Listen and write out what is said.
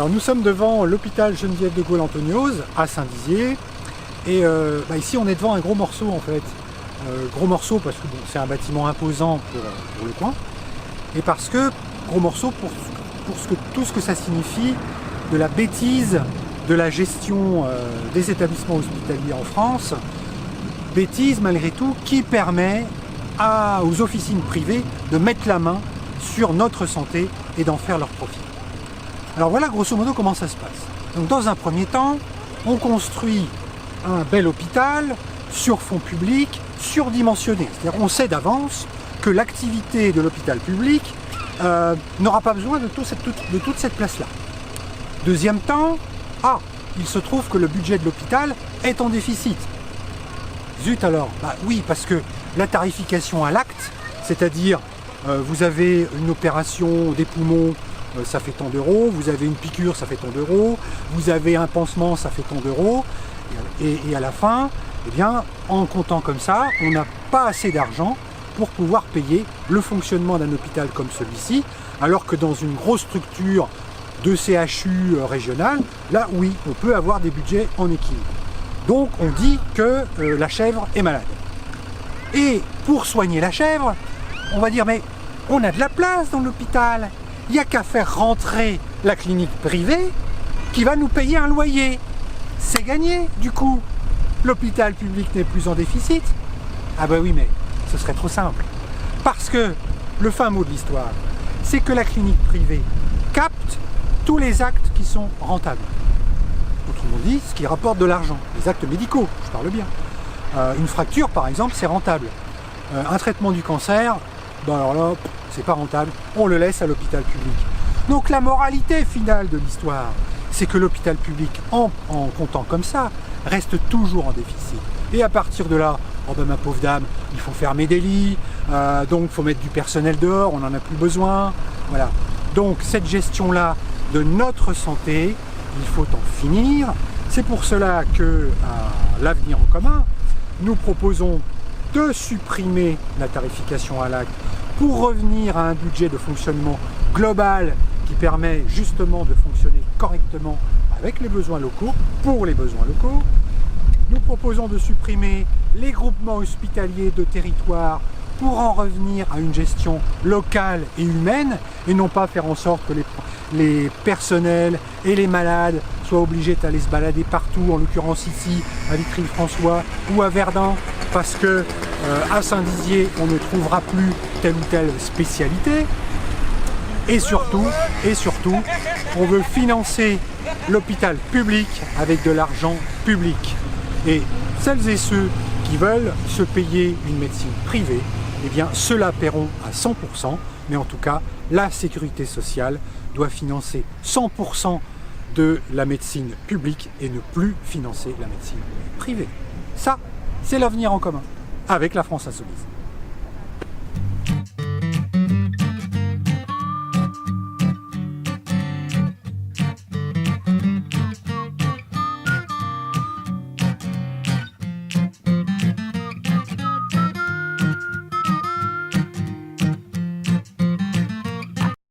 Alors nous sommes devant l'hôpital Geneviève de Gaulle-Antoniose à Saint-Dizier et ici on est devant un gros morceau en fait. Gros morceau parce que bon, c'est un bâtiment imposant pour le coin et parce que gros morceau pour tout ce que ça signifie de la bêtise de la gestion des établissements hospitaliers en France, bêtise malgré tout qui permet aux officines privées de mettre la main sur notre santé et d'en faire leur profit. Alors voilà grosso modo comment ça se passe. Donc dans un premier temps, on construit un bel hôpital sur fonds publics, surdimensionné. C'est-à-dire on sait d'avance que l'activité de l'hôpital public n'aura pas besoin de toute cette place-là. Deuxième temps, il se trouve que le budget de l'hôpital est en déficit. Zut alors, oui, parce que la tarification à l'acte, c'est-à-dire vous avez une opération des poumons, ça fait tant d'euros, vous avez une piqûre, ça fait tant d'euros, vous avez un pansement, ça fait tant d'euros, et à la fin, eh bien, en comptant comme ça, on n'a pas assez d'argent pour pouvoir payer le fonctionnement d'un hôpital comme celui-ci, alors que dans une grosse structure de CHU régional, là oui, on peut avoir des budgets en équilibre. Donc on dit que la chèvre est malade. Et pour soigner la chèvre, on va dire mais on a de la place dans l'hôpital, il n'y a qu'à faire rentrer la clinique privée qui va nous payer un loyer. C'est gagné du coup. L'hôpital public n'est plus en déficit. Ah ben oui, mais ce serait trop simple. Parce que le fin mot de l'histoire, c'est que la clinique privée capte tous les actes qui sont rentables. Autrement dit, ce qui rapporte de l'argent. Les actes médicaux, je parle bien. Une fracture, par exemple, c'est rentable. Un traitement du cancer, alors là, c'est pas rentable. On le laisse à l'hôpital public. Donc la moralité finale de l'histoire, c'est que l'hôpital public, en comptant comme ça, reste toujours en déficit. Et à partir de là, ma pauvre dame, il faut fermer des lits, donc il faut mettre du personnel dehors, on n'en a plus besoin. Voilà. Donc cette gestion-là de notre santé, il faut en finir. C'est pour cela que, à l'avenir en commun, nous proposons de supprimer la tarification à l'acte pour revenir à un budget de fonctionnement global qui permet justement de fonctionner correctement avec les besoins locaux, pour les besoins locaux. Nous proposons de supprimer les groupements hospitaliers de territoire pour en revenir à une gestion locale et humaine et non pas faire en sorte que les personnels et les malades soient obligés d'aller se balader partout, en l'occurrence ici à Vitry-le-François ou à Verdun, parce que à Saint-Dizier on ne trouvera plus telle ou telle spécialité. Et surtout, on veut financer l'hôpital public avec de l'argent public. Et celles et ceux qui veulent se payer une médecine privée, eh bien ceux-là paieront à 100%, mais en tout cas, la sécurité sociale doit financer 100% de la médecine publique et ne plus financer la médecine privée. Ça, c'est l'avenir en commun, avec la France Insoumise.